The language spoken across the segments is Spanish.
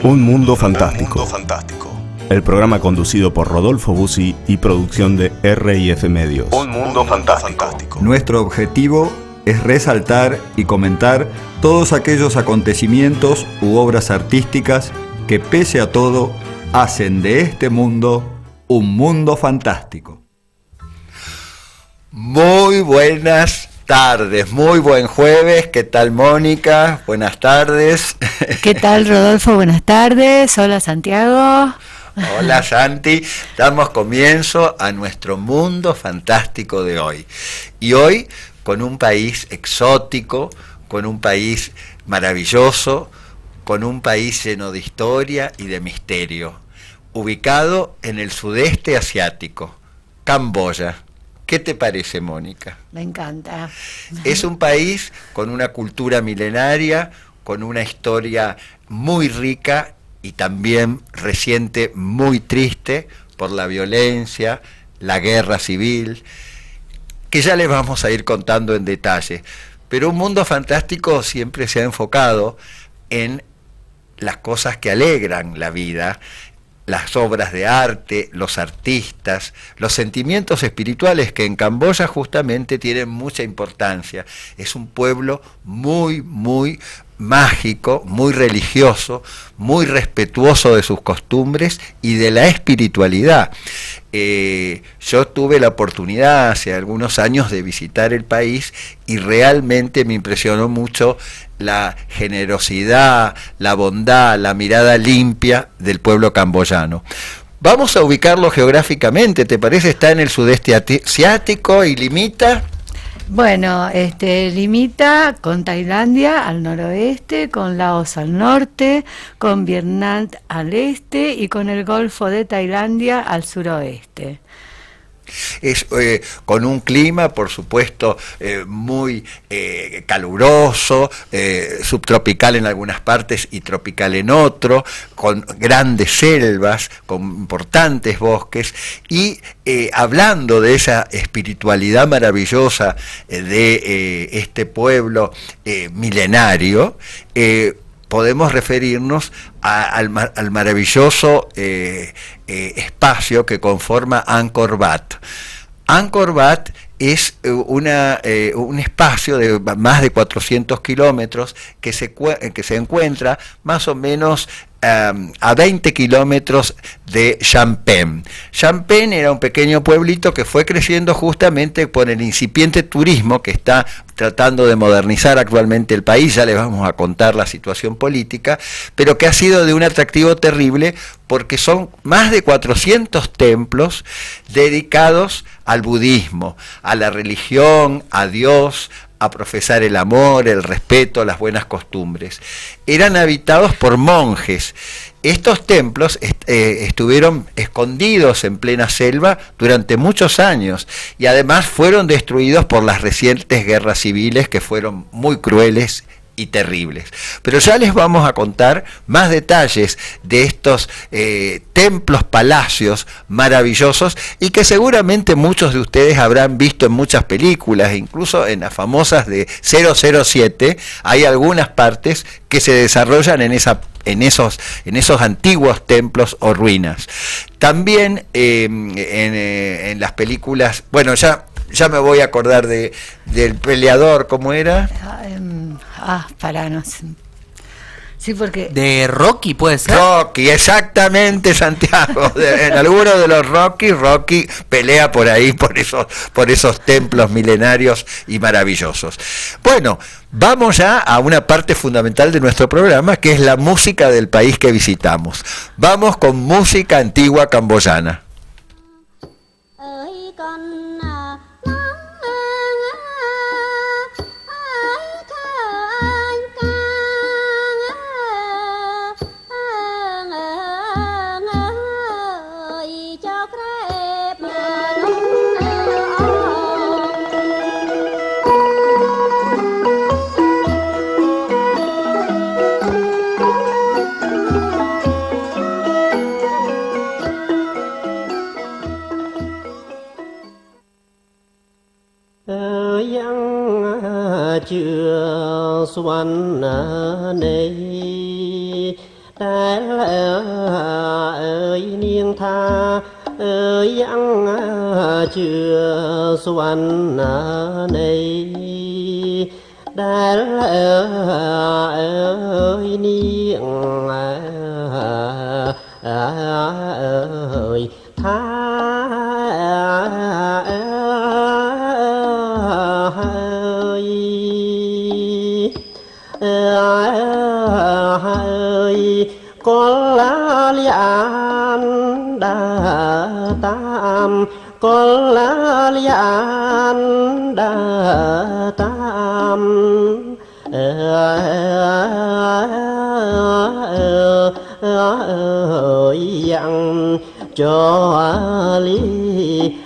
Un mundo fantástico. El programa conducido por Rodolfo Bussi y producción de R&F Medios. Un mundo fantástico. Nuestro objetivo es resaltar y comentar todos aquellos acontecimientos u obras artísticas que, pese a todo, hacen de este mundo un mundo fantástico. Muy buenas tardes, muy buen jueves. ¿Qué tal, Mónica? Buenas tardes. ¿Qué tal, Rodolfo? Buenas tardes. Hola, Santiago. Hola, Santi. Damos comienzo a nuestro mundo fantástico de hoy. Y hoy con un país exótico, con un país maravilloso, con un país lleno de historia y de misterio, ubicado en el sudeste asiático, Camboya. ¿Qué te parece, Mónica? Me encanta. Es un país con una cultura milenaria, con una historia muy rica y también reciente, muy triste por la violencia, la guerra civil, que ya les vamos a ir contando en detalle. Pero un mundo fantástico siempre se ha enfocado en las cosas que alegran la vida, las obras de arte, los artistas, los sentimientos espirituales que en Camboya justamente tienen mucha importancia. Es un pueblo muy, muy mágico, muy religioso, muy respetuoso de sus costumbres y de la espiritualidad. Yo tuve la oportunidad hace algunos años de visitar el país y realmente me impresionó mucho la generosidad, la bondad, la mirada limpia del pueblo camboyano. Vamos a ubicarlo geográficamente, ¿te parece? Está en el sudeste asiático y limita... Bueno, limita con Tailandia al noroeste, con Laos al norte, con Vietnam al este y con el Golfo de Tailandia al suroeste. Es con un clima, por supuesto, muy caluroso, subtropical en algunas partes y tropical en otro, con grandes selvas, con importantes bosques, y hablando de esa espiritualidad maravillosa de este pueblo milenario, podemos referirnos al maravilloso espacio que conforma Angkor Wat. Angkor Wat es un espacio de más de 400 kilómetros que se encuentra más o menos a 20 kilómetros de Phnom. Phnom era un pequeño pueblito que fue creciendo justamente por el incipiente turismo que está tratando de modernizar actualmente el país. Ya les vamos a contar la situación política, pero que ha sido de un atractivo terrible porque son más de 400 templos dedicados al budismo, a la religión, a Dios, a profesar el amor, el respeto, las buenas costumbres. Eran habitados por monjes. Estos templos estuvieron escondidos en plena selva durante muchos años y además fueron destruidos por las recientes guerras civiles que fueron muy crueles y terribles. Pero ya les vamos a contar más detalles de estos templos palacios maravillosos y que seguramente muchos de ustedes habrán visto en muchas películas, incluso en las famosas de 007, hay algunas partes que se desarrollan en esos antiguos templos o ruinas. También en las películas, bueno, ya me voy a acordar del peleador, ¿cómo era? No sé. Sí, porque... ¿De Rocky puede ser? Rocky, exactamente, Santiago. En alguno de los Rocky pelea por ahí, por esos templos milenarios y maravillosos. Bueno, vamos ya a una parte fundamental de nuestro programa, que es la música del país que visitamos. Vamos con música antigua camboyana. Chưa xuân nề niên tha yang chưa xuân này đã niên tha con lá lian đà tam con lá lian đà tam yang cho ly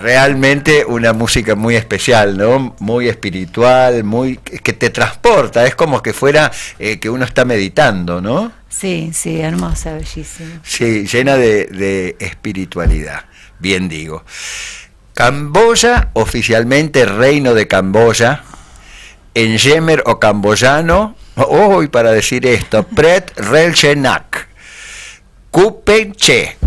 Realmente una música muy especial, ¿no? Muy espiritual, muy que te transporta, es como que fuera que uno está meditando, ¿no? Sí, sí, hermosa, bellísima. Sí, llena de espiritualidad, bien digo. Camboya, oficialmente Reino de Camboya, en Yemer o camboyano, hoy para decir esto, Pret Relchenak, Kupenche.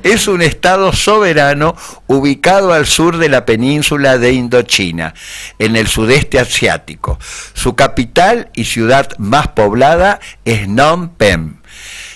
Es un estado soberano ubicado al sur de la península de Indochina, en el sudeste asiático. Su capital y ciudad más poblada es Phnom Penh.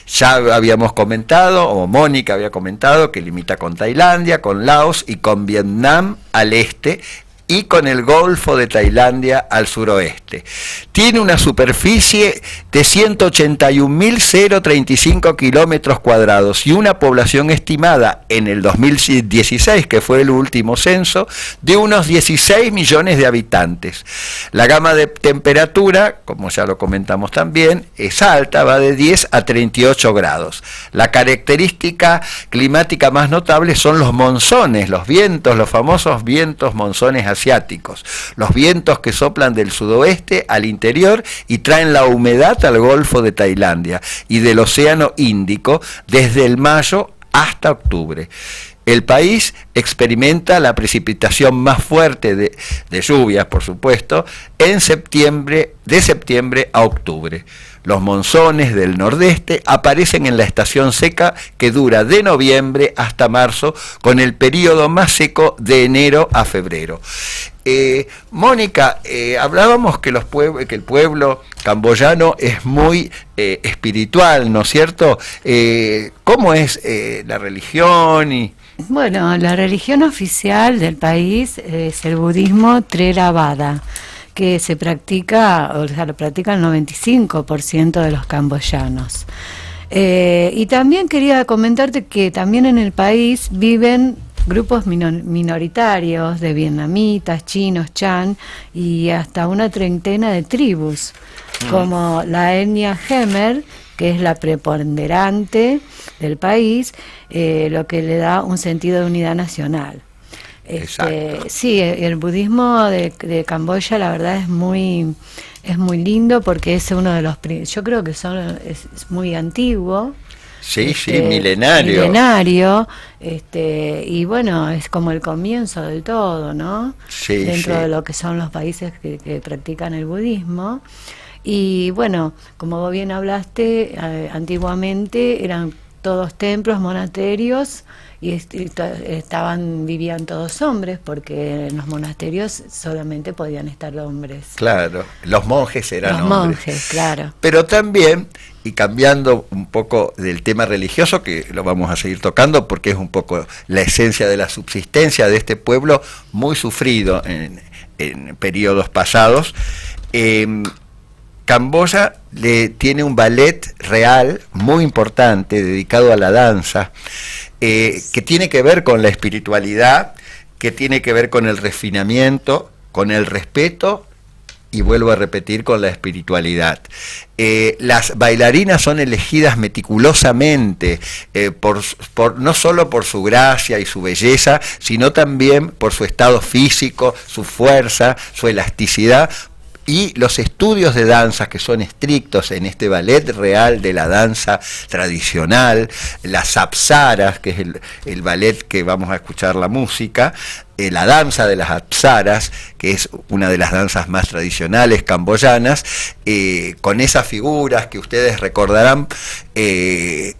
Ya habíamos comentado, o Mónica había comentado, que limita con Tailandia, con Laos y con Vietnam al este, y con el Golfo de Tailandia al suroeste. Tiene una superficie de 181.035 kilómetros cuadrados y una población estimada en el 2016, que fue el último censo, de unos 16 millones de habitantes. La gama de temperatura, como ya lo comentamos también, es alta, va de 10 a 38 grados. La característica climática más notable son los monzones, los vientos, los famosos vientos monzones asiáticos, los vientos que soplan del sudoeste al interior y traen la humedad al Golfo de Tailandia y del Océano Índico desde el mayo hasta octubre. El país experimenta la precipitación más fuerte de lluvias, por supuesto, de septiembre a octubre. Los monzones del nordeste aparecen en la estación seca que dura de noviembre hasta marzo, con el periodo más seco de enero a febrero. Mónica, hablábamos que el pueblo camboyano es muy espiritual, ¿no es cierto? ¿Cómo es la religión? Bueno, la religión oficial del país es el budismo Theravada, que se practica, o sea, lo practica el 95% de los camboyanos. Y también quería comentarte que también en el país viven grupos minoritarios de vietnamitas, chinos, chan y hasta una treintena de tribus, como la etnia Khmer, que es la preponderante del país, lo que le da un sentido de unidad nacional. Sí, el budismo de Camboya, la verdad, es muy lindo, porque es uno de los, yo creo que es muy antiguo. Sí, milenario. Y bueno, es como el comienzo del todo, ¿no? Sí, dentro de lo que son los países que practican el budismo. Y bueno, como vos bien hablaste, antiguamente eran todos templos, monasterios, y vivían todos hombres, porque en los monasterios solamente podían estar hombres. Claro, los monjes eran hombres. Los monjes, claro. Pero también, y cambiando un poco del tema religioso, que lo vamos a seguir tocando porque es un poco la esencia de la subsistencia de este pueblo, muy sufrido en periodos pasados, Camboya tiene un ballet real muy importante dedicado a la danza, que tiene que ver con la espiritualidad, que tiene que ver con el refinamiento, con el respeto, y vuelvo a repetir, con la espiritualidad. Las bailarinas son elegidas meticulosamente, no solo por su gracia y su belleza, sino también por su estado físico, su fuerza, su elasticidad, y los estudios de danza que son estrictos en este ballet real de la danza tradicional, las apsaras, que es el ballet que vamos a escuchar la música, la danza de las apsaras, que es una de las danzas más tradicionales camboyanas, con esas figuras que ustedes recordarán,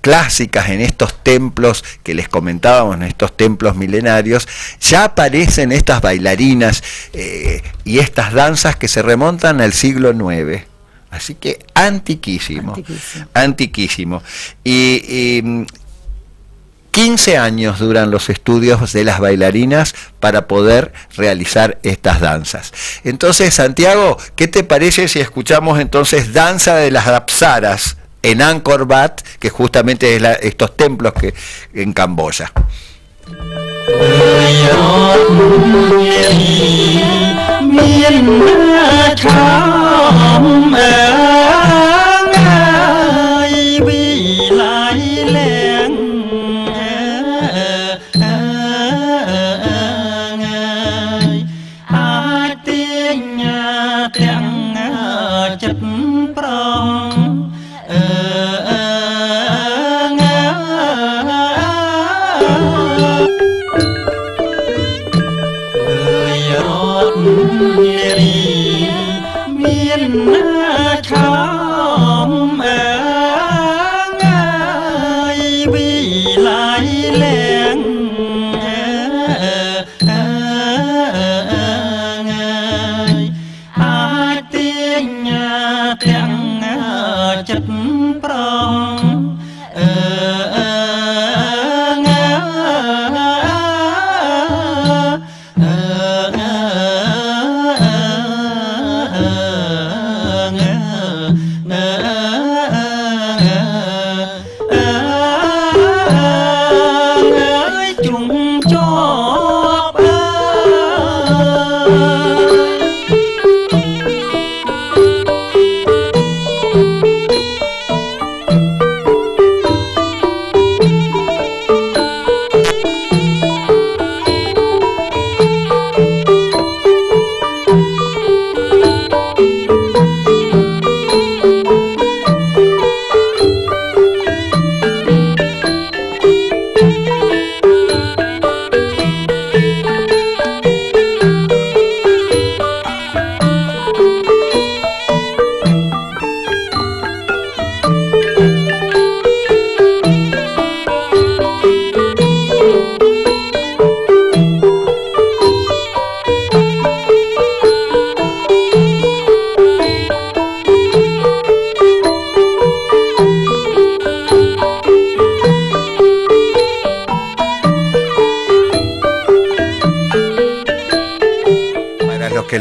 clásicas en estos templos que les comentábamos, en estos templos milenarios, ya aparecen estas bailarinas y estas danzas que se remontan al siglo IX. Así que antiquísimo. Y 15 años duran los estudios de las bailarinas para poder realizar estas danzas. Entonces, Santiago, ¿qué te parece si escuchamos entonces Danza de las Apsaras en Angkor Wat, que justamente es estos templos que en Camboya?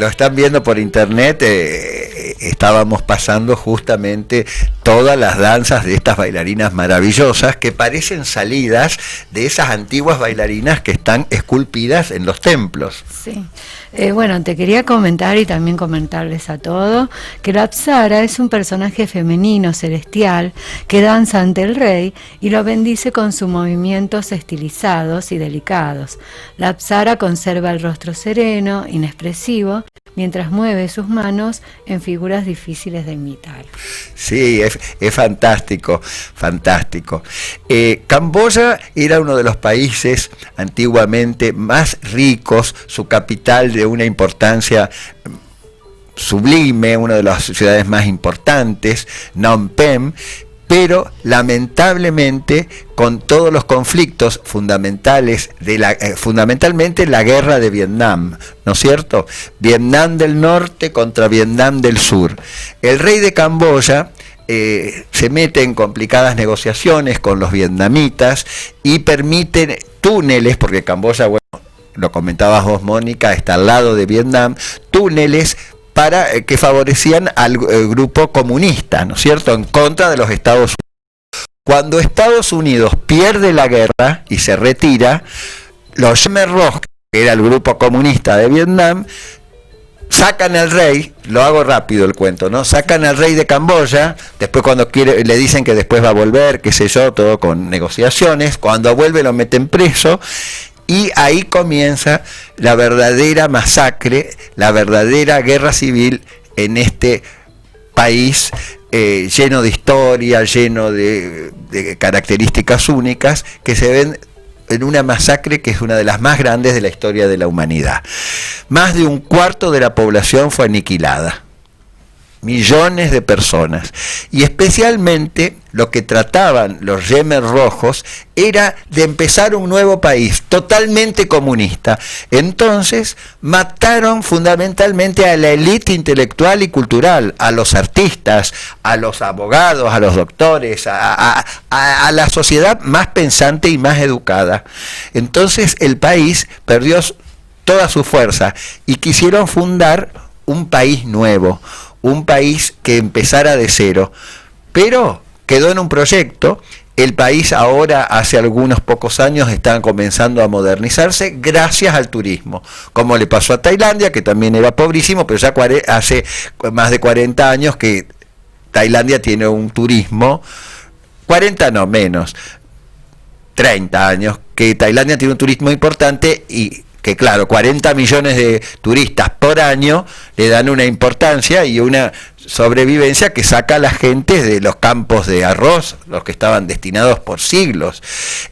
lo están viendo por internet, estábamos pasando justamente todas las danzas de estas bailarinas maravillosas que parecen salidas de esas antiguas bailarinas que están esculpidas en los templos. Sí. Bueno, te quería comentar y también comentarles a todos que la Apsara es un personaje femenino celestial que danza ante el rey y lo bendice con sus movimientos estilizados y delicados. La Apsara conserva el rostro sereno, inexpresivo, mientras mueve sus manos en figuras difíciles de imitar. Sí, es fantástico, fantástico. Camboya era uno de los países antiguamente más ricos, su capital de una importancia sublime, una de las ciudades más importantes, Phnom Penh, pero lamentablemente con todos los conflictos fundamentales fundamentalmente la guerra de Vietnam, ¿no es cierto? Vietnam del norte contra Vietnam del sur. El rey de Camboya se mete en complicadas negociaciones con los vietnamitas y permiten túneles, porque Camboya, bueno, lo comentabas vos, Mónica, está al lado de Vietnam, túneles para que favorecían al grupo comunista, ¿no es cierto?, en contra de los Estados Unidos. Cuando Estados Unidos pierde la guerra y se retira, los Khmer Rouge, que era el grupo comunista de Vietnam, sacan al rey, lo hago rápido el cuento, ¿no? Sacan al rey de Camboya, después cuando quiere, le dicen que después va a volver, qué sé yo, todo con negociaciones, cuando vuelve lo meten preso, y ahí comienza la verdadera masacre, la verdadera guerra civil en este país lleno de historia, lleno de características únicas, que se ven en una masacre que es una de las más grandes de la historia de la humanidad. Más de un cuarto de la población fue aniquilada. Millones de personas, y especialmente lo que trataban los Khmer Rojos era de empezar un nuevo país totalmente comunista. Entonces mataron fundamentalmente a la élite intelectual y cultural, a los artistas, a los abogados, a los doctores, a la sociedad más pensante y más educada. Entonces el país perdió toda su fuerza y quisieron fundar un país nuevo, un país que empezara de cero, pero quedó en un proyecto. El país ahora, hace algunos pocos años, está comenzando a modernizarse gracias al turismo, como le pasó a Tailandia, que también era pobrísimo, pero ya hace más de 40 años que Tailandia tiene un turismo, 40 no, menos, 30 años, que Tailandia tiene un turismo importante y que claro, 40 millones de turistas por año le dan una importancia y una sobrevivencia que saca a la gente de los campos de arroz, los que estaban destinados por siglos.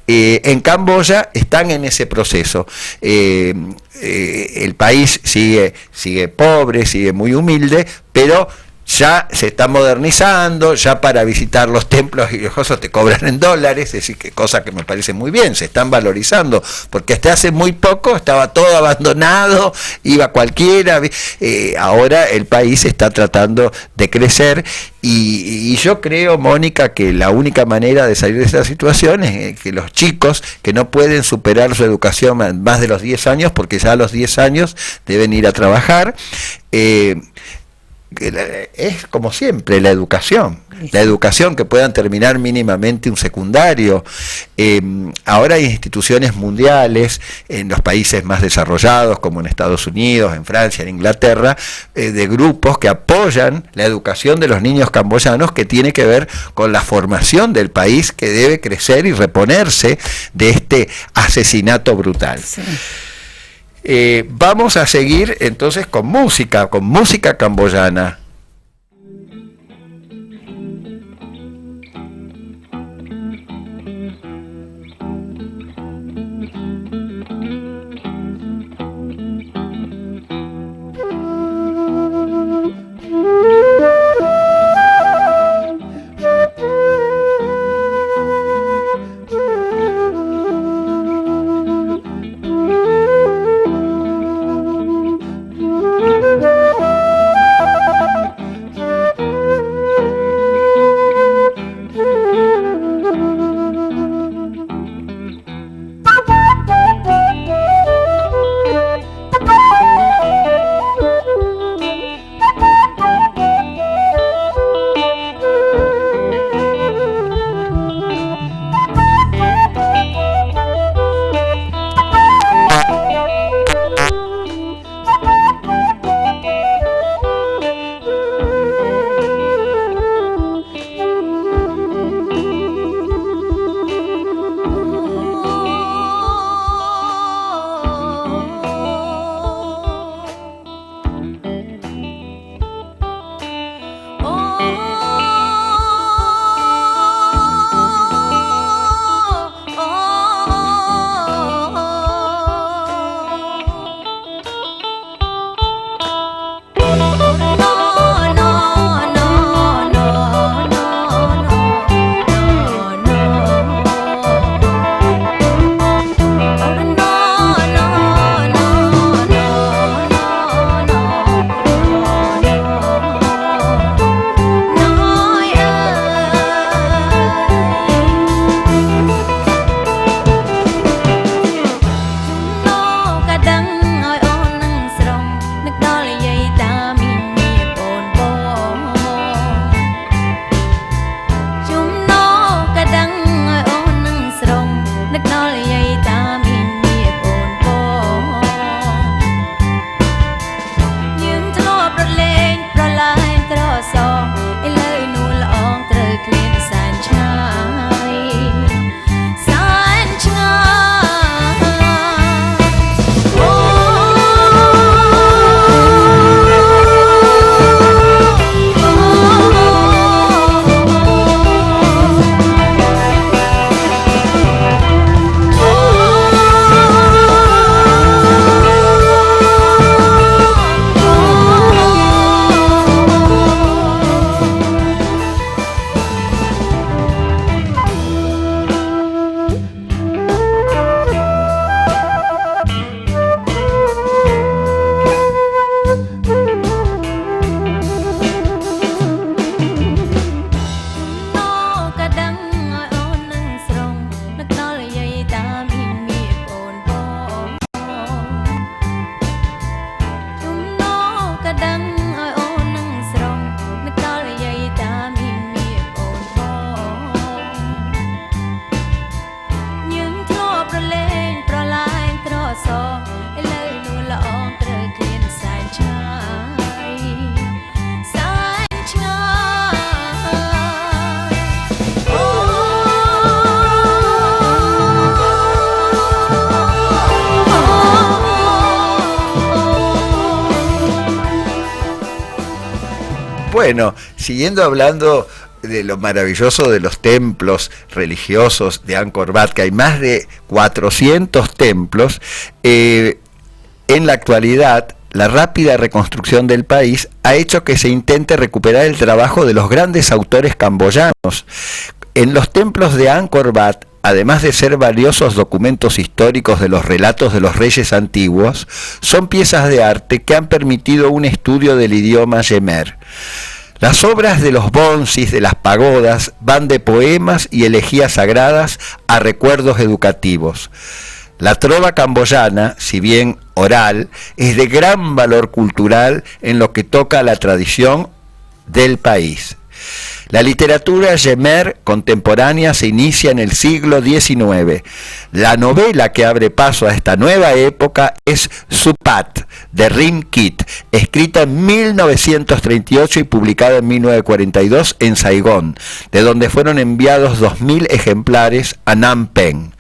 En Camboya están en ese proceso. El país sigue pobre, sigue muy humilde, pero ya se está modernizando, ya para visitar los templos religiosos te cobran en dólares, es decir, que cosa que me parece muy bien, se están valorizando, porque hasta hace muy poco estaba todo abandonado, iba cualquiera, ahora el país está tratando de crecer y yo creo, Mónica, que la única manera de salir de esa situación es que los chicos que no pueden superar su educación más de los 10 años, porque ya a los 10 años deben ir a trabajar, es como siempre la educación que puedan terminar mínimamente un secundario. Ahora hay instituciones mundiales en los países más desarrollados como en Estados Unidos, en Francia, en Inglaterra, de grupos que apoyan la educación de los niños camboyanos, que tiene que ver con la formación del país, que debe crecer y reponerse de este asesinato brutal. Sí. Vamos a seguir entonces con música camboyana. bueno, siguiendo hablando de lo maravilloso de los templos religiosos de Angkor Wat, que hay más de 400 templos, en la actualidad la rápida reconstrucción del país ha hecho que se intente recuperar el trabajo de los grandes autores camboyanos. En los templos de Angkor Wat, además de ser valiosos documentos históricos de los relatos de los reyes antiguos, son piezas de arte que han permitido un estudio del idioma Jemer. Las obras de los bonsis de las pagodas van de poemas y elegías sagradas a recuerdos educativos. La trova camboyana, si bien oral, es de gran valor cultural en lo que toca a la tradición del país. La literatura Jemer contemporánea se inicia en el siglo XIX. La novela que abre paso a esta nueva época es Supat, de Rim Kit, escrita en 1938 y publicada en 1942 en Saigón, de donde fueron enviados 2.000 ejemplares a Phnom Penh.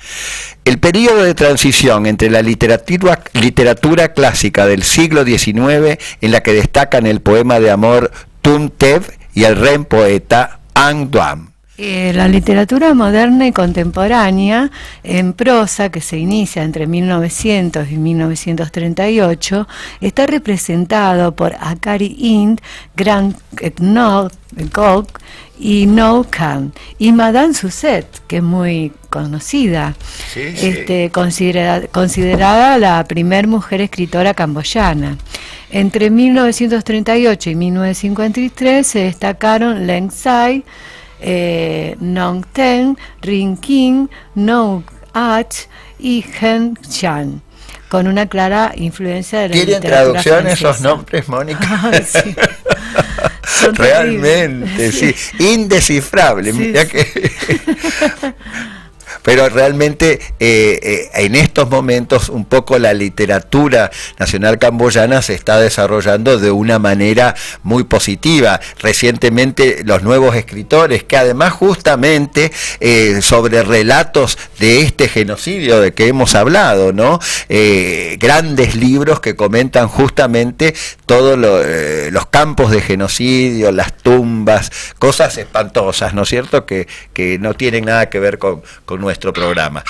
El período de transición entre la literatura clásica del siglo XIX, en la que destacan el poema de amor Tum Tev y el ren poeta Ang Duam. La literatura moderna y contemporánea en prosa, que se inicia entre 1900 y 1938, está representado por Akari Ind, Grant Gok y No Khan, y Madame Suzette, que es muy conocida, considerada la primer mujer escritora camboyana. Entre 1938 y 1953 se destacaron Leng Sai, Nong Ten, Rin King, No Ach y Hen Chan, con una clara influencia de la literatura francesa. ¿Tienen traducción esos nombres, Mónica? Sí. Realmente, sí. Indescifrable. Sí, Mira que... Pero realmente en estos momentos un poco la literatura nacional camboyana se está desarrollando de una manera muy positiva. Recientemente los nuevos escritores, que además justamente sobre relatos de este genocidio de que hemos hablado, ¿no? Grandes libros que comentan justamente todos los campos de genocidio, las tumbas, cosas espantosas, ¿no es cierto?, que no tienen nada que ver con nuestro programa.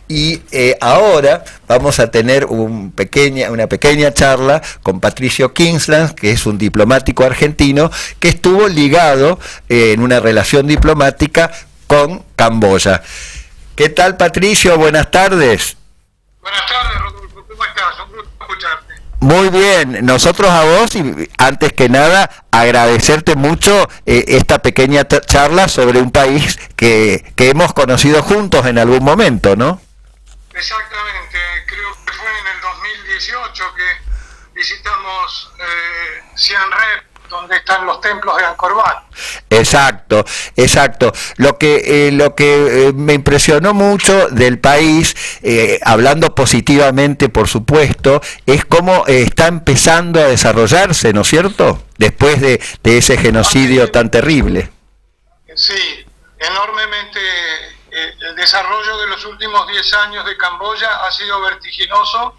Y ahora vamos a tener una pequeña charla con Patricio Kingsland, que es un diplomático argentino que estuvo ligado en una relación diplomática con Camboya. ¿Qué tal, Patricio? Buenas tardes. Buenas tardes, Rodolfo. ¿Cómo estás? Un gusto escucharte. Muy bien, nosotros a vos, y antes que nada agradecerte mucho esta pequeña charla sobre un país que hemos conocido juntos en algún momento, ¿no? Exactamente, creo que fue en el 2018 que visitamos Siem Reap, donde están los templos de Angkor Wat. Exacto. Lo que me impresionó mucho del país, hablando positivamente, por supuesto, es cómo está empezando a desarrollarse, ¿no es cierto?, después de ese genocidio tan terrible. Sí, enormemente. El desarrollo de los últimos 10 años de Camboya ha sido vertiginoso,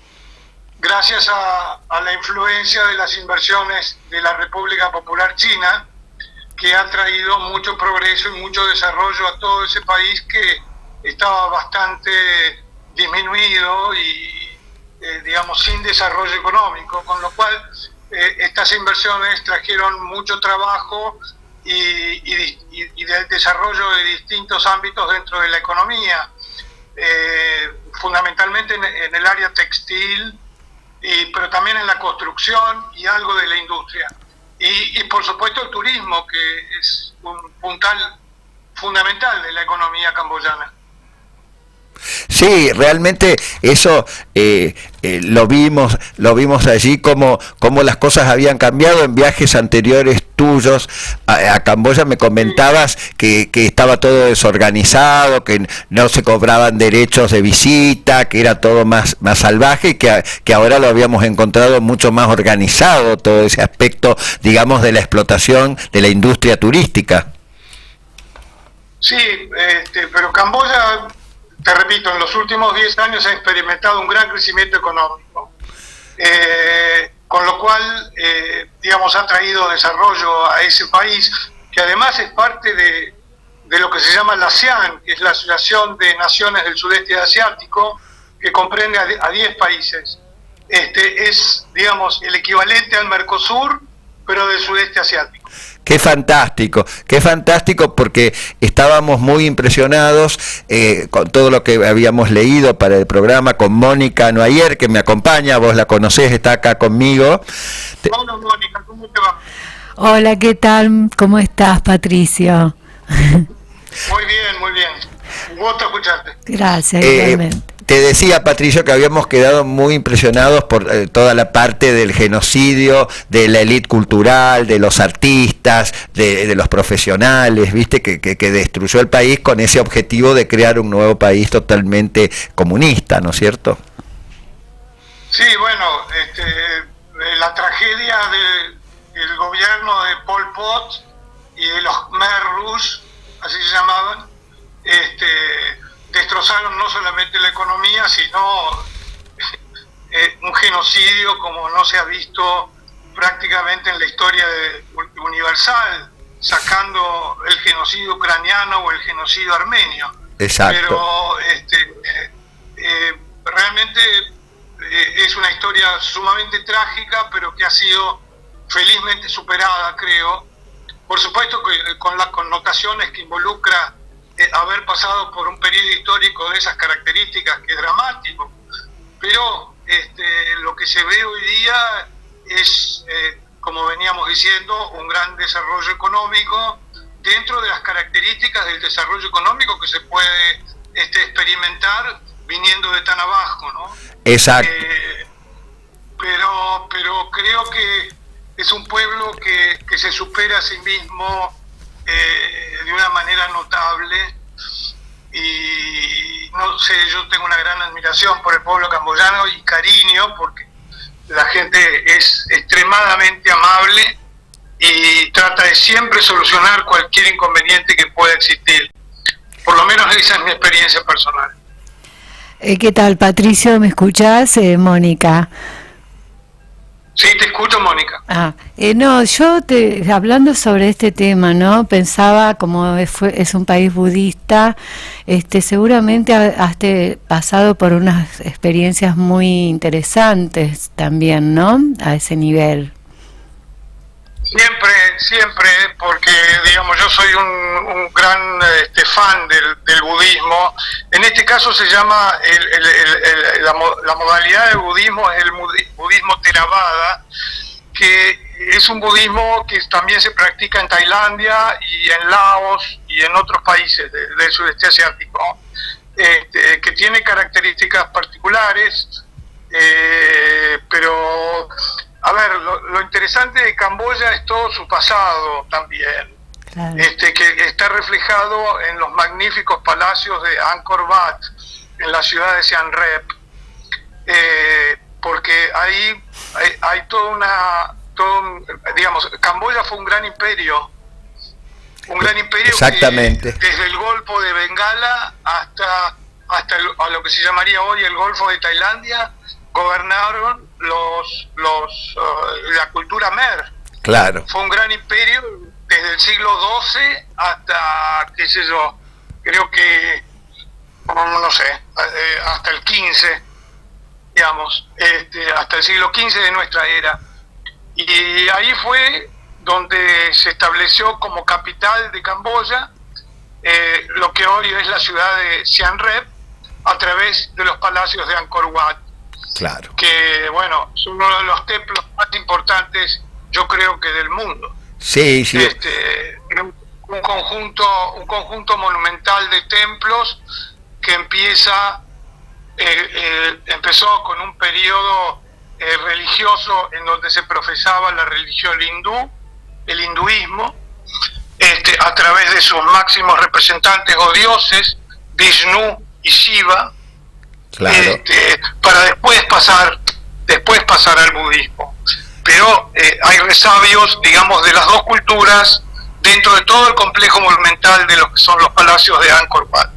gracias a la influencia de las inversiones de la República Popular China, que ha traído mucho progreso y mucho desarrollo a todo ese país que estaba bastante disminuido y, digamos, sin desarrollo económico, con lo cual estas inversiones trajeron mucho trabajo y del desarrollo de distintos ámbitos dentro de la economía, fundamentalmente en el área textil, pero también en la construcción y algo de la industria. Y por supuesto el turismo, que es un puntal fundamental de la economía camboyana. Sí, realmente eso lo vimos allí, como las cosas habían cambiado en viajes anteriores tuyos a Camboya. Me comentabas que estaba todo desorganizado, que no se cobraban derechos de visita, que era todo más salvaje, y que ahora lo habíamos encontrado mucho más organizado, todo ese aspecto, digamos, de la explotación de la industria turística. Sí, pero Camboya, te repito, en los últimos 10 años ha experimentado un gran crecimiento económico, con lo cual digamos, ha traído desarrollo a ese país, que además es parte de lo que se llama la ASEAN, que es la Asociación de Naciones del Sudeste Asiático, que comprende a 10 países. Es, digamos, el equivalente al Mercosur, pero del sudeste asiático. Qué fantástico porque estábamos muy impresionados con todo lo que habíamos leído para el programa con Mónica Noayer, que me acompaña, vos la conocés, está acá conmigo. Hola Mónica, ¿cómo te va? Hola, ¿qué tal? ¿Cómo estás, Patricio? Muy bien. Un gusto escucharte. Gracias, igualmente. Te decía, Patricio, que habíamos quedado muy impresionados por toda la parte del genocidio, de la élite cultural, de los artistas, de los profesionales, viste, que destruyó el país con ese objetivo de crear un nuevo país totalmente comunista, ¿no es cierto? Sí, bueno, la tragedia del gobierno de Pol Pot y de los Khmer Rouge, así se llamaban, destrozaron no solamente la economía, sino un genocidio como no se ha visto prácticamente en la historia universal, sacando el genocidio ucraniano o el genocidio armenio. Exacto. Pero realmente es una historia sumamente trágica, pero que ha sido felizmente superada, creo. Por supuesto que con las connotaciones que involucra haber pasado por un periodo histórico de esas características, que es dramático, pero lo que se ve hoy día es, como veníamos diciendo, un gran desarrollo económico dentro de las características del desarrollo económico que se puede experimentar viniendo de tan abajo, ¿no? Exacto. Pero creo que es un pueblo que se supera a sí mismo de una manera notable, y no sé, yo tengo una gran admiración por el pueblo camboyano y cariño, porque la gente es extremadamente amable y trata de siempre solucionar cualquier inconveniente que pueda existir. Por lo menos esa es mi experiencia personal. ¿Qué tal, Patricio? ¿Me escuchás? Mónica. Sí, te escucho, Mónica. No, yo hablando sobre este tema, ¿no? Pensaba, como es un país budista, seguramente has pasado por unas experiencias muy interesantes también, ¿no? A ese nivel. Siempre, porque digamos yo soy un gran fan del budismo. En este caso se llama la modalidad del budismo es el budismo Theravada, que es un budismo que también se practica en Tailandia y en Laos y en otros países del sudeste asiático, que tiene características particulares, pero a ver, lo interesante de Camboya es todo su pasado también, claro. Que está reflejado en los magníficos palacios de Angkor Wat, en la ciudad de Siem Reap, porque ahí hay digamos, Camboya fue un gran imperio exactamente, que desde el Golfo de Bengala hasta a lo que se llamaría hoy el Golfo de Tailandia, gobernaron la cultura Khmer. Claro. Fue un gran imperio desde el siglo XII hasta, qué sé yo, creo que, no sé, hasta el XV, digamos, hasta el siglo XV de nuestra era. Y ahí fue donde se estableció como capital de Camboya lo que hoy es la ciudad de Siem Reap, a través de los palacios de Angkor Wat. Claro. Que, bueno, son uno de los templos más importantes, yo creo que del mundo. Sí. Un conjunto monumental de templos que empezó con un periodo religioso en donde se profesaba la religión hindú, el hinduismo, a través de sus máximos representantes o dioses, Vishnu y Shiva. Claro. Para después pasar al budismo. Pero hay resabios, digamos, de las dos culturas dentro de todo el complejo monumental de lo que son los palacios de Angkor Wat.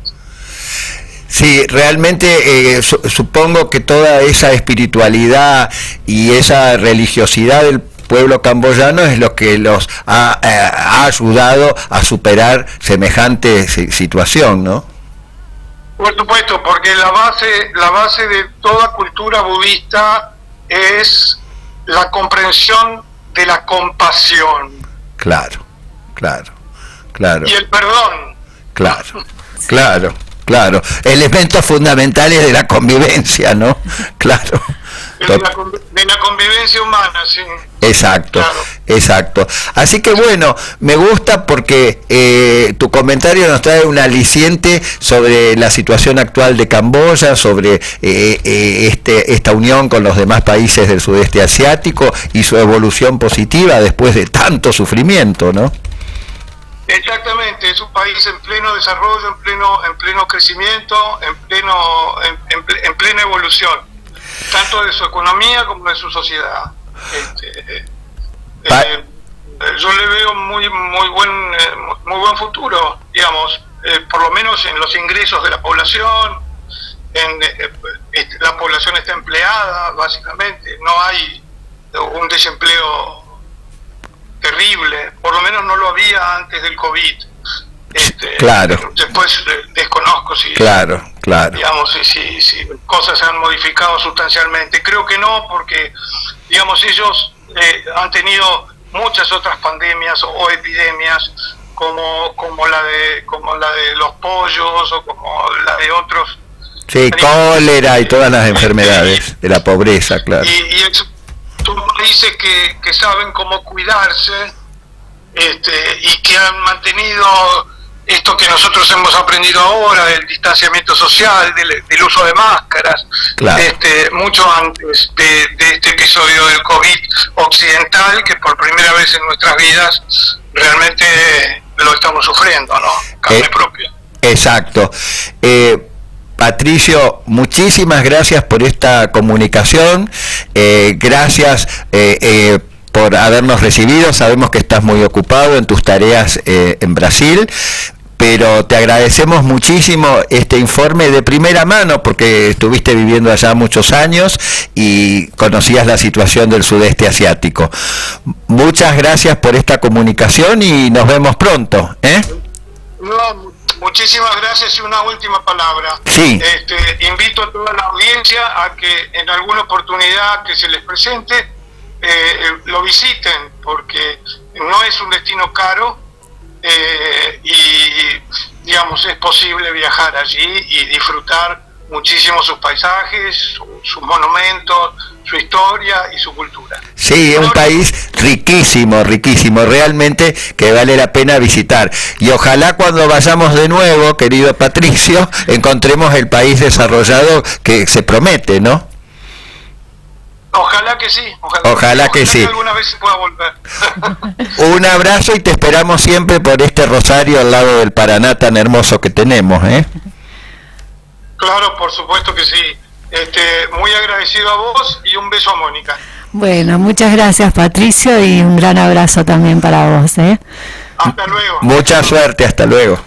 Sí, realmente supongo que toda esa espiritualidad y esa religiosidad pueblo camboyano es lo que los ha ayudado a superar semejante situación, ¿no? Por supuesto, porque la base de toda cultura budista es la comprensión de la compasión. Claro. Y el perdón. Claro. Elementos fundamentales de la convivencia, ¿no? Claro. De la convivencia humana, sí. Exacto, claro. Exacto. Así que bueno, me gusta porque tu comentario nos trae un aliciente sobre la situación actual de Camboya, sobre esta unión con los demás países del sudeste asiático y su evolución positiva después de tanto sufrimiento, ¿no? Exactamente, es un país en pleno desarrollo, en pleno crecimiento, en plena evolución, tanto de su economía como de su sociedad. Yo le veo muy buen futuro, digamos, por lo menos en los ingresos de la población. La población está empleada, básicamente, no hay un desempleo terrible, por lo menos no lo había antes del COVID. Claro. Después desconozco si, claro. digamos, si cosas se han modificado sustancialmente. Creo que no, porque, digamos, ellos han tenido muchas otras pandemias o epidemias, como la de los pollos o como la de otros. Sí, cólera y todas las enfermedades de la pobreza, claro. Y son países que saben cómo cuidarse, y que han mantenido esto que nosotros hemos aprendido ahora, del distanciamiento social, del uso de máscaras, claro. Mucho antes de este episodio del COVID occidental, que por primera vez en nuestras vidas realmente lo estamos sufriendo, ¿no? Carne propia. Exacto. Patricio, muchísimas gracias por esta comunicación, gracias por habernos recibido. Sabemos que estás muy ocupado en tus tareas en Brasil, pero te agradecemos muchísimo este informe de primera mano, porque estuviste viviendo allá muchos años y conocías la situación del sudeste asiático. Muchas gracias por esta comunicación y nos vemos pronto, ¿eh? No, muchísimas gracias, y una última palabra. Sí. Invito a toda la audiencia a que en alguna oportunidad que se les presente lo visiten, porque no es un destino caro, y digamos es posible viajar allí y disfrutar muchísimo sus paisajes, sus monumentos, su historia y su cultura. Sí, es un país riquísimo, realmente, que vale la pena visitar. Y ojalá cuando vayamos de nuevo, querido Patricio, encontremos el país desarrollado que se promete, ¿no? Ojalá que sí. Ojalá que sí. Alguna vez se pueda volver. Un abrazo y te esperamos siempre por este Rosario al lado del Paraná tan hermoso que tenemos, ¿eh? Claro, por supuesto que sí. Muy agradecido a vos y un beso a Mónica. Bueno, muchas gracias, Patricio, y un gran abrazo también para vos, ¿eh? Hasta luego. Mucha suerte, hasta luego.